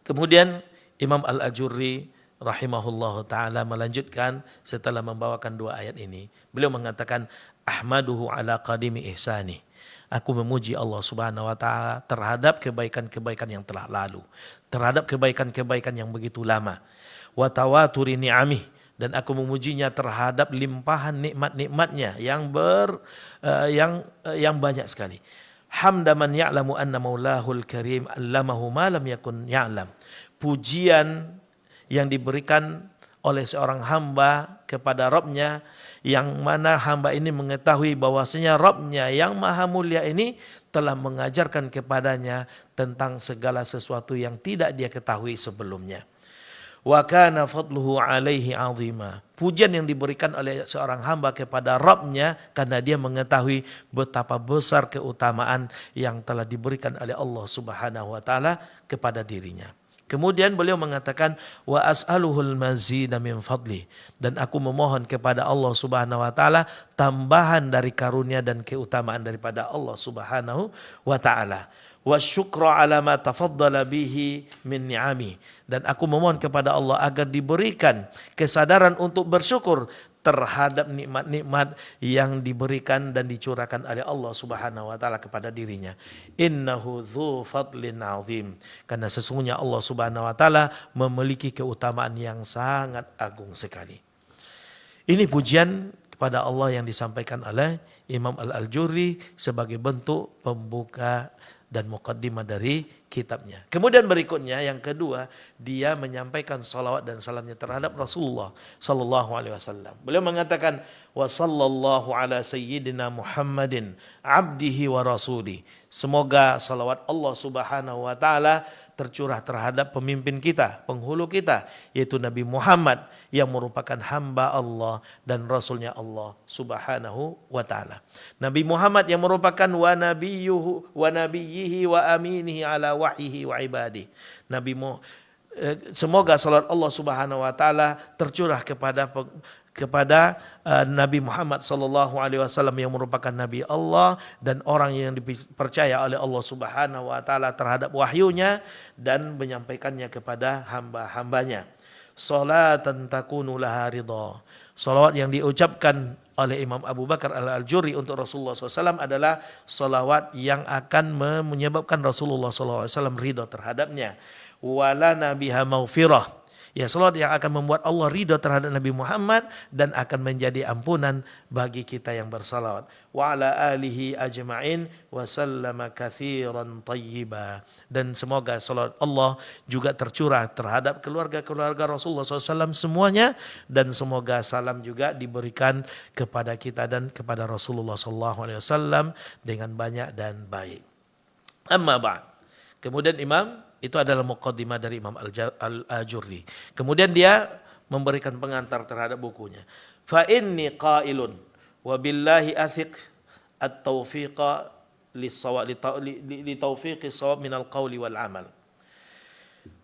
Kemudian Imam Al-Ajurri rahimahullahu taala melanjutkan setelah membawakan dua ayat ini. Beliau mengatakan, ahmaduhu ala qadimi ihsani. Aku memuji Allah Subhanahu wa taala terhadap kebaikan-kebaikan yang telah lalu, terhadap kebaikan-kebaikan yang begitu lama. Wa tawaturi ni'amih, dan aku memujinya terhadap limpahan nikmat-nikmatnya yang banyak sekali. Hamda man ya'lamu anna maulahul karim allamahu ma lam yakun ya'lam. Pujian yang diberikan oleh seorang hamba kepada Rabbnya, yang mana hamba ini mengetahui bahwasanya Rabbnya yang maha mulia ini telah mengajarkan kepadanya tentang segala sesuatu yang tidak dia ketahui sebelumnya. Wa kana fadluhu alaihi azima. Pujian yang diberikan oleh seorang hamba kepada Rabbnya karena dia mengetahui betapa besar keutamaan yang telah diberikan oleh Allah Subhanahu wa taala kepada dirinya. Kemudian beliau mengatakan, wa as'aluhul mazida min fadli, dan aku memohon kepada Allah Subhanahu wa taala tambahan dari karunia dan keutamaan daripada Allah Subhanahu wa taala. Wa syukra ala ma tafaddala bihi min ni'ami, dan aku memohon kepada Allah agar diberikan kesadaran untuk bersyukur terhadap nikmat-nikmat yang diberikan dan dicurahkan oleh Allah Subhanahu wa taala kepada dirinya. Innahu dzu fadlin azim, karena sesungguhnya Allah Subhanahu wa taala memiliki keutamaan yang sangat agung sekali. Ini pujian kepada Allah yang disampaikan oleh Imam Al-Ajurri sebagai bentuk pembuka dan muqaddimah dari kitabnya. Kemudian berikutnya yang kedua, dia menyampaikan salawat dan salamnya terhadap Rasulullah sallallahu alaihi wasallam. Beliau mengatakan, wa sallallahu ala sayyidina Muhammadin abdihi wa rasuli. Semoga salawat Allah Subhanahu wa taala tercurah terhadap pemimpin kita, penghulu kita, yaitu Nabi Muhammad yang merupakan hamba Allah dan Rasulnya Allah Subhanahu wa ta'ala. Nabi Muhammad yang merupakan wa nabiyyihi wa aminihi ala wahyihi wa ibadihi. Semoga salat Allah Subhanahu wa ta'ala tercurah kepada Nabi Muhammad sallallahu alaihi wasallam yang merupakan nabi Allah dan orang yang dipercaya oleh Allah Subhanahu wa taala terhadap wahyunya dan menyampaikannya kepada hamba-hambanya. Salatan takunu laha ridha. Salawat yang diucapkan oleh Imam Abu Bakar Al-Ajurri untuk Rasulullah SAW adalah salawat yang akan menyebabkan Rasulullah SAW ridha terhadapnya. Walana biha maghfirah. Ya, salawat yang akan membuat Allah ridha terhadap Nabi Muhammad dan akan menjadi ampunan bagi kita yang bersalawat. Wa ala alihi ajma'in wa sallama katsiran thayyiba. Dan semoga salawat Allah juga tercurah terhadap keluarga-keluarga Rasulullah SAW semuanya, dan semoga salam juga diberikan kepada kita dan kepada Rasulullah SAW dengan banyak dan baik. Amma ba'd. Kemudian itu adalah muqaddimah dari Imam Al-Ajurri. Kemudian dia memberikan pengantar terhadap bukunya. Fa inni qailun wa billahi athiq at-taufiqa li taufiqis shawab minal qawli wal amal.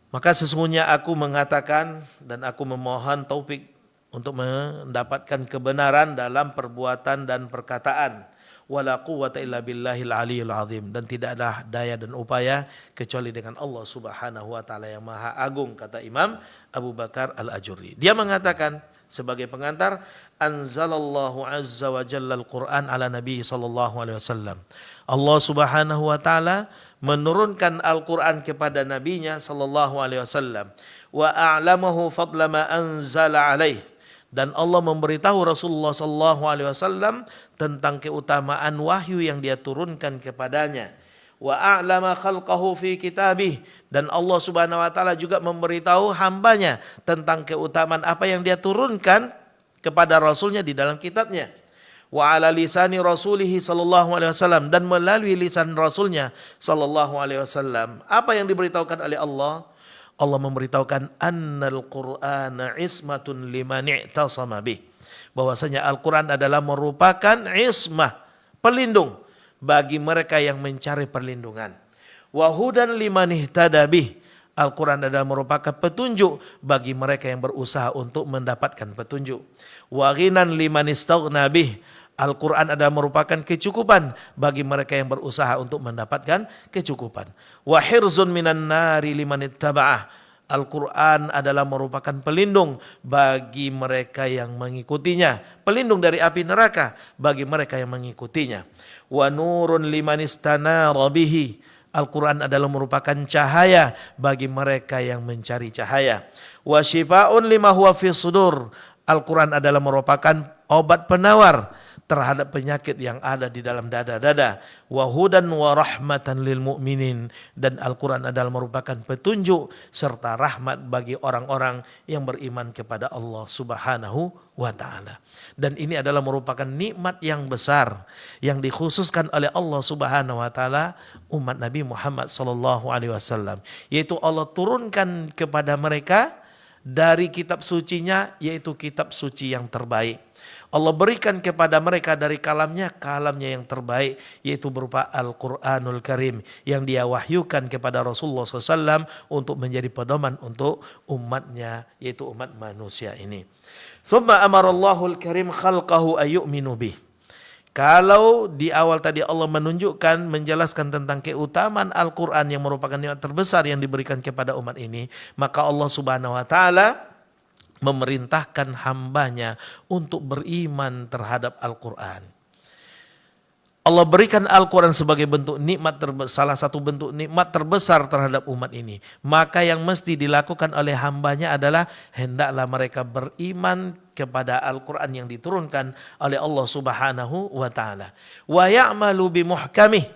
Maka sesungguhnya aku mengatakan dan aku memohon taufik untuk mendapatkan kebenaran dalam perbuatan dan perkataan. wala quwwata illa billahil aliyil azim, dan tidak ada daya dan upaya kecuali dengan Allah Subhanahu wa taala yang maha agung, kata Imam Abu Bakar Al-Ajurri. Dia mengatakan sebagai pengantar, anzalallahu azza wa jalla al-Qur'an ala Nabi sallallahu alaihi wasallam. Allah Subhanahu wa taala menurunkan Al-Qur'an kepada nabinya sallallahu alaihi wasallam, wa a'lamahu fadla ma anzala alaihi, dan Allah memberitahu Rasulullah sallallahu alaihi wasallam tentang keutamaan wahyu yang dia turunkan kepadanya. Wa a'lama khalqahu fi kitabih, dan Allah Subhanahu wa taala juga memberitahu hambanya tentang keutamaan apa yang dia turunkan kepada rasulnya di dalam kitabnya. Wa ala lisani rasulih sallallahu alaihi wasallam, dan melalui lisan rasulnya sallallahu alaihi wasallam. Apa yang diberitahukan oleh Allah? Allah memberitahukan annal Qur'ana ismatun liman i'tasama bih, bahwasanya Al-Qur'an adalah merupakan ismah, pelindung bagi mereka yang mencari perlindungan. Wa hudan liman ihtada bih, Al-Quran adalah merupakan petunjuk bagi mereka yang berusaha untuk mendapatkan petunjuk. Wa ghinan liman istaghna bih, Al-Quran adalah merupakan kecukupan bagi mereka yang berusaha untuk mendapatkan kecukupan. Wa hirzun minan nari liman ittaba'ah, Al-Quran adalah merupakan pelindung bagi mereka yang mengikutinya, pelindung dari api neraka bagi mereka yang mengikutinya. Wa nurun liman istanara bihi, Al-Quran adalah merupakan cahaya bagi mereka yang mencari cahaya. Wa shifa'un lima huwa fi sudur, Al-Quran adalah merupakan obat penawar terhadap penyakit yang ada di dalam dada-dada. Wa hudan wa rahmatan lil mu'minin, dan Al-Quran adalah merupakan petunjuk serta rahmat bagi orang-orang yang beriman kepada Allah Subhanahu wa ta'ala. Dan ini adalah merupakan nikmat yang besar yang dikhususkan oleh Allah Subhanahu wa ta'ala umat Nabi Muhammad sallallahu alaihi wasallam, yaitu Allah turunkan kepada mereka dari kitab sucinya, yaitu kitab suci yang terbaik. Allah berikan kepada mereka dari kalamnya yang terbaik, yaitu berupa Al-Quranul Karim yang dia wahyukan kepada Rasulullah SAW untuk menjadi pedoman untuk umatnya, yaitu umat manusia ini. Thumma amarallahu al-Karim khalqahu ayyuminu bih. Kalau di awal tadi Allah menunjukkan, menjelaskan tentang keutamaan Al-Quran yang merupakan nikmat terbesar yang diberikan kepada umat ini, maka Allah Subhanahu wa ta'ala memerintahkan hambanya untuk beriman terhadap Al-Quran. Allah berikan Al-Quran sebagai bentuk nikmat, salah satu bentuk nikmat terbesar terhadap umat ini. Maka yang mesti dilakukan oleh hambanya adalah hendaklah mereka beriman kepada Al-Quran yang diturunkan oleh Allah Subhanahu wa ta'ala. Wa ya'malu bimuhkamih,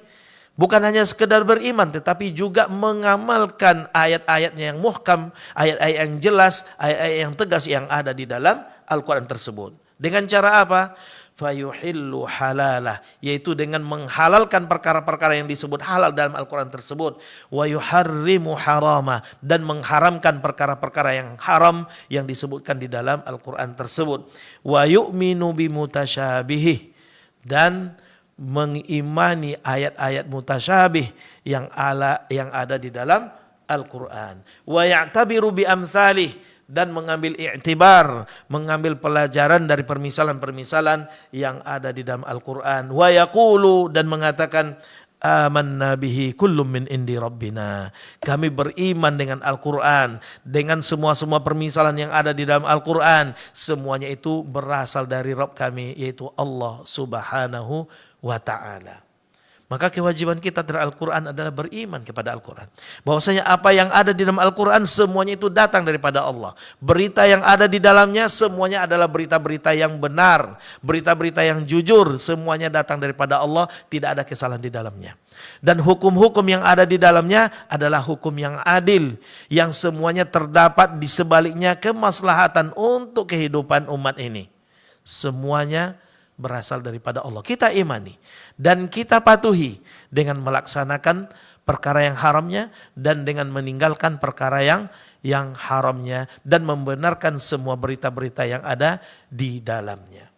bukan hanya sekedar beriman, tetapi juga mengamalkan ayat-ayatnya yang muhkam, ayat-ayat yang jelas, ayat-ayat yang tegas yang ada di dalam Al-Quran tersebut. Dengan cara apa? Fayuhillu halalah, yaitu dengan menghalalkan perkara-perkara yang disebut halal dalam Al-Quran tersebut. Wa yuharrimu harama, dan mengharamkan perkara-perkara yang haram yang disebutkan di dalam Al-Quran tersebut. Wa yu'minu bimutasyabihi, dan mengimani ayat-ayat mutasyabih yang ada di dalam Al-Quran. Wa ya'tabiru bi amthalih, dan mengambil i'tibar, mengambil pelajaran dari permisalan-permisalan yang ada di dalam Al-Quran. Wa yaqulu, dan mengatakan amanna bihi kullum min indi rabbina, kami beriman dengan Al-Quran, dengan semua permisalan yang ada di dalam Al-Quran, semuanya itu berasal dari Rabb kami, yaitu Allah Subhanahu wa ta'ala. Maka kewajiban kita terhadap Al-Quran adalah beriman kepada Al-Quran. Bahwasanya apa yang ada di dalam Al-Quran semuanya itu datang daripada Allah. Berita yang ada di dalamnya semuanya adalah berita-berita yang benar, berita-berita yang jujur, semuanya datang daripada Allah, tidak ada kesalahan di dalamnya. Dan hukum-hukum yang ada di dalamnya adalah hukum yang adil, yang semuanya terdapat di sebaliknya kemaslahatan untuk kehidupan umat ini. Semuanya berasal daripada Allah. Kita imani dan kita patuhi dengan melaksanakan perkara yang haramnya dan dengan meninggalkan perkara yang haramnya, dan membenarkan semua berita-berita yang ada di dalamnya.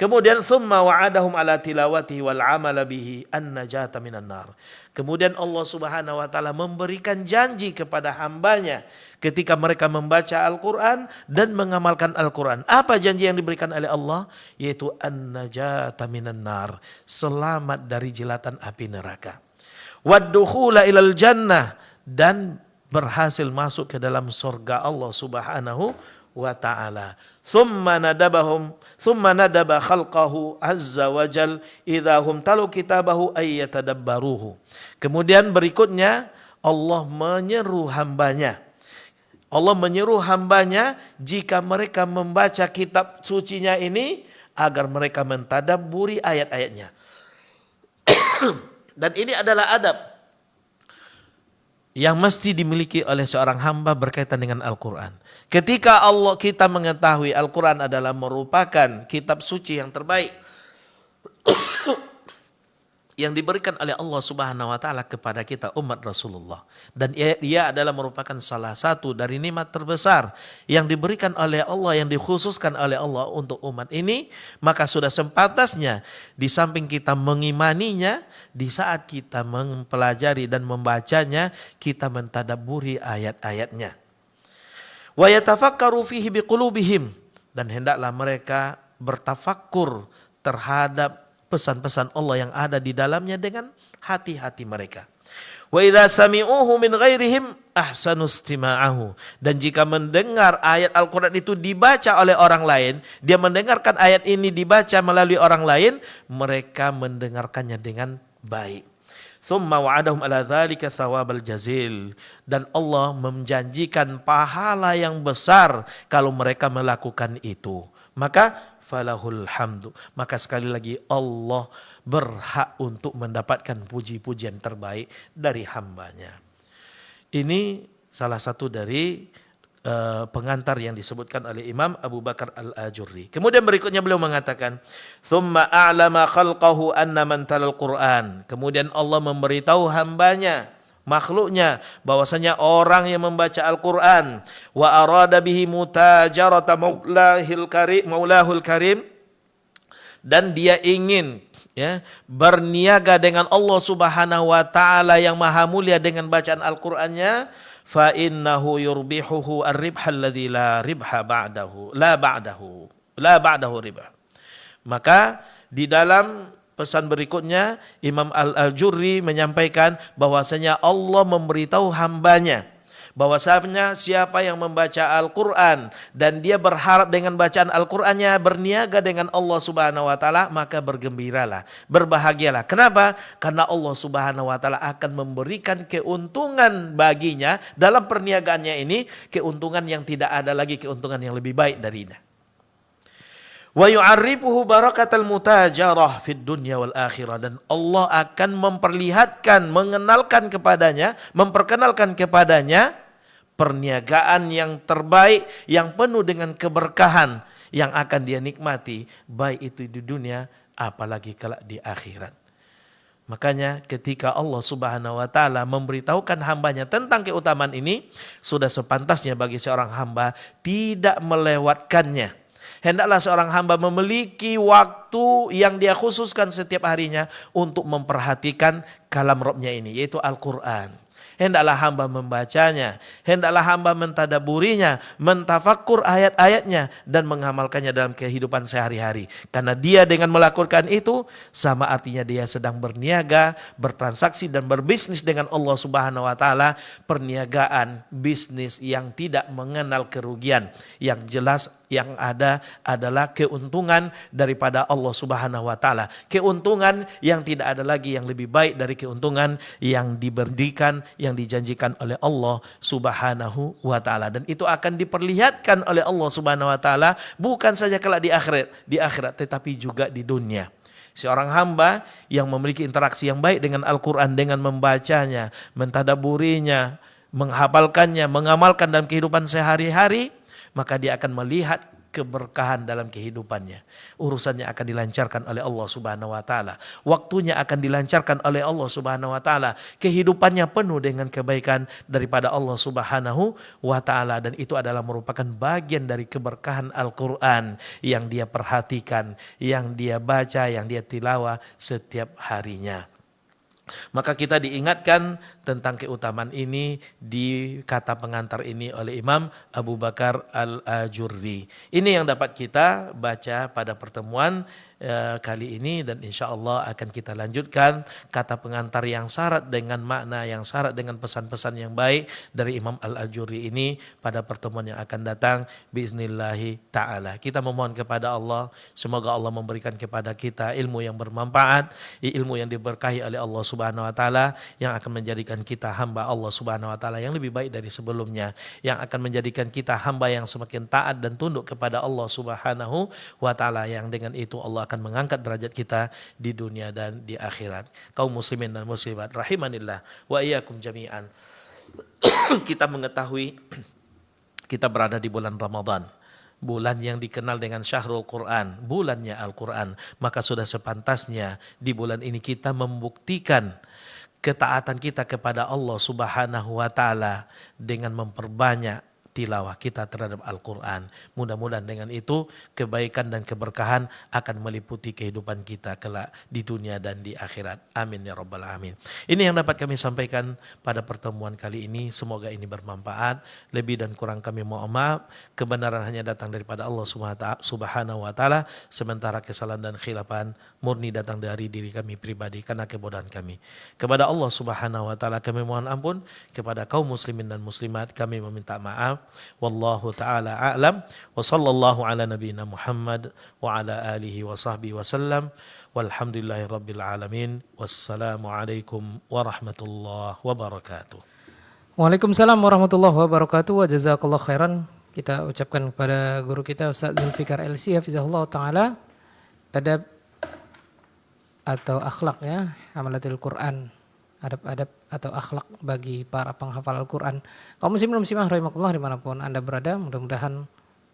Kemudian thumma wa'adahum ala tilawatihi wal amala bihi an-najata minan nar. Kemudian Allah Subhanahu wa taala memberikan janji kepada hambanya ketika mereka membaca Al-Qur'an dan mengamalkan Al-Qur'an. Apa janji yang diberikan oleh Allah? Yaitu an-najata minan nar, selamat dari jilatan api neraka. Wad-dukhula ilal jannah, dan berhasil masuk ke dalam surga Allah Subhanahu wa taala. Thumma nadaba khalqahu azza wa jal idza hum talu kitabahu ay yatadabbaruhu. Kemudian berikutnya Allah menyeru hambanya. Allah menyeru hambanya jika mereka membaca kitab sucinya ini agar mereka mentadabburi ayat-ayatnya. Dan ini adalah adab yang mesti dimiliki oleh seorang hamba berkaitan dengan Al-Quran. Ketika kita mengetahui Al-Quran adalah merupakan kitab suci yang terbaik yang diberikan oleh Allah Subhanahu wa taala kepada kita umat Rasulullah, dan ia adalah merupakan salah satu dari nikmat terbesar yang diberikan oleh Allah, yang dikhususkan oleh Allah untuk umat ini, maka sudah sepantasnya di samping kita mengimaninya, di saat kita mempelajari dan membacanya, kita mentadabburi ayat-ayatnya. Wa yatafakkaru fihi biqulubihim, dan hendaklah mereka bertafakkur terhadap pesan-pesan Allah yang ada di dalamnya dengan hati-hati mereka. Wa idza sami'uhu min ghairihim ahsanu istima'ahu, dan jika mendengar ayat Al-Qur'an itu dibaca oleh orang lain, dia mendengarkan ayat ini dibaca melalui orang lain, mereka mendengarkannya dengan baik. Thumma wa'adahum ala dzalika thawabal jazil, dan Allah menjanjikan pahala yang besar kalau mereka melakukan itu. Maka falahul hamdu, maka sekali lagi Allah berhak untuk mendapatkan puji-pujian terbaik dari hambanya. Ini salah satu dari pengantar yang disebutkan oleh Imam Abu Bakar Al-Ajurri. Kemudian berikutnya beliau mengatakan, "Tsumma a'lama khalqahu anna man talal Qur'an." Kemudian Allah memberitahu hambanya, makhluknya, bahwasanya orang yang membaca Al-Quran wa arada bihi mutajarata maulahul karim, dan dia ingin berniaga dengan Allah Subhanahu wa taala yang maha mulia dengan bacaan Al-Qur'annya, fa innahu yurbihuhu ar-ribha alladzi la ribha ba'dahu la ba'dahu ribha. Maka di dalam pesan berikutnya Imam Al-Ajurri menyampaikan bahwasanya Allah memberitahu hambanya bahwasanya siapa yang membaca Al-Quran dan dia berharap dengan bacaan Al-Qurannya berniaga dengan Allah Subhanahu wa taala, maka bergembiralah, berbahagialah. Kenapa? Karena Allah Subhanahu wa taala akan memberikan keuntungan baginya dalam perniagaannya ini, keuntungan yang tidak ada lagi keuntungan yang lebih baik darinya. Wa yu'arrifuhu barakatal mutajarah fid dunya wal akhirah, dan Allah akan memperlihatkan, mengenalkan kepadanya, memperkenalkan kepadanya perniagaan yang terbaik, yang penuh dengan keberkahan yang akan dia nikmati, baik itu di dunia apalagi kelak di akhirat. Makanya ketika Allah Subhanahu wa taala memberitahukan hambanya tentang keutamaan ini, sudah sepantasnya bagi seorang hamba tidak melewatkannya. Hendaklah seorang hamba memiliki waktu yang dia khususkan setiap harinya untuk memperhatikan kalam Rabbnya ini, yaitu Al-Quran. Hendaklah hamba membacanya, hendaklah hamba mentadaburinya, mentafakkur ayat-ayatnya, dan mengamalkannya dalam kehidupan sehari-hari. Karena dia dengan melakukan itu, sama artinya dia sedang berniaga, bertransaksi dan berbisnis dengan Allah Subhanahu wa taala, perniagaan bisnis yang tidak mengenal kerugian. Yang jelas yang ada adalah keuntungan daripada Allah Subhanahu wa taala. Keuntungan yang tidak ada lagi yang lebih baik dari keuntungan yang diberikan, yang dijanjikan oleh Allah Subhanahu wa taala, dan itu akan diperlihatkan oleh Allah Subhanahu wa taala bukan saja kelak di akhirat tetapi juga di dunia. Seorang hamba yang memiliki interaksi yang baik dengan Al-Qur'an dengan membacanya, mentadaburinya, menghafalkannya, mengamalkan dalam kehidupan sehari-hari, maka dia akan melihat keberkahan dalam kehidupannya. Urusannya akan dilancarkan oleh Allah Subhanahu wa taala. Waktunya akan dilancarkan oleh Allah Subhanahu wa taala. Kehidupannya penuh dengan kebaikan daripada Allah Subhanahu wa taala, dan itu adalah merupakan bagian dari keberkahan Al-Qur'an yang dia perhatikan, yang dia baca, yang dia tilawah setiap harinya. Maka kita diingatkan tentang keutamaan ini di kata pengantar ini oleh Imam Abu Bakar Al-Ajurri. Ini yang dapat kita baca pada pertemuan kali ini, dan insya Allah akan kita lanjutkan kata pengantar yang syarat dengan makna, yang syarat dengan pesan-pesan yang baik dari Imam Al-Ajurri ini pada pertemuan yang akan datang biiznillahi ta'ala. Kita memohon kepada Allah, semoga Allah memberikan kepada kita ilmu yang bermanfaat, ilmu yang diberkahi oleh Allah Subhanahu wa taala, yang akan menjadikan kita hamba Allah Subhanahu wa taala yang lebih baik dari sebelumnya, yang akan menjadikan kita hamba yang semakin taat dan tunduk kepada Allah Subhanahu wa taala, yang dengan itu Allah akan mengangkat derajat kita di dunia dan di akhirat. Kaum muslimin dan muslimat rahimanillah wa iyyakum jami'an. Kita mengetahui kita berada di bulan Ramadan, bulan yang dikenal dengan Syahrul Quran, bulannya Al-Quran. Maka sudah sepantasnya di bulan ini kita membuktikan ketaatan kita kepada Allah Subhanahu wa taala dengan memperbanyak tilawah kita terhadap Al-Quran. Mudah-mudahan dengan itu kebaikan dan keberkahan akan meliputi kehidupan kita kelak di dunia dan di akhirat. Amin ya rabbal alamin. Ini yang dapat kami sampaikan pada pertemuan kali ini. Semoga ini bermanfaat. Lebih dan kurang kami mohon maaf. Kebenaran hanya datang daripada Allah Subhanahu wa taala, sementara kesalahan dan khilafan murni datang dari diri kami pribadi karena kebodohan kami. Kepada Allah Subhanahu wa taala kami mohon ampun, kepada kaum muslimin dan muslimat kami meminta maaf. Wallahu ta'ala a'lam wa sallallahu ala nabiyyina Muhammad wa ala alihi wa sahbihi wa sallam walhamdulillahi rabbil alamin. Wassalamu alaikum warahmatullahi wabarakatuh. Waalaikumsalam warahmatullahi wabarakatuh. Wa jazakallahu khairan. Kita ucapkan kepada guru kita Ustaz Zulfikar LC hafizahullah taala, adab atau akhlak ya, amalatul Quran, adab-adab atau akhlak bagi para penghafal Al-Quran. Kaum muslimin dan muslimah rahimakumullah dimanapun Anda berada, mudah-mudahan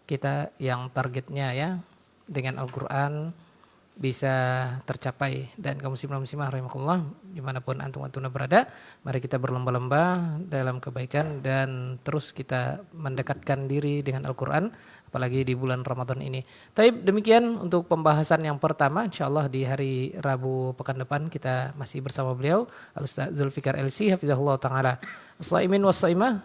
kita yang targetnya ya dengan Al-Quran bisa tercapai. Dan kaum muslimin dan muslimah rahimakumullah dimanapun antum berada, mari kita berlomba-lomba dalam kebaikan dan terus kita mendekatkan diri dengan Al-Quran, apalagi di bulan Ramadan ini. Taib, demikian untuk pembahasan yang pertama. InsyaAllah di hari Rabu pekan depan kita masih bersama beliau Al-Ustaz Zulfikar LC hafizahullah ta'ala. As-saimin was-saimah,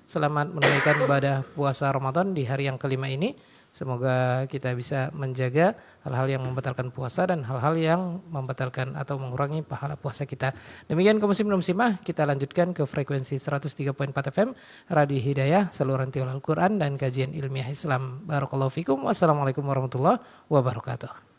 selamat menunaikan ibadah puasa Ramadan di hari yang kelima ini. Semoga kita bisa menjaga hal-hal yang membatalkan puasa dan hal-hal yang membatalkan atau mengurangi pahala puasa kita. Demikian kaum muslimin dan muslimah, kita lanjutkan ke frekuensi 103.4 FM Radio Hidayah, saluran tiul Al-Quran dan kajian ilmiah Islam. Barakallahu fikum. Wassalamualaikum warahmatullahi wabarakatuh.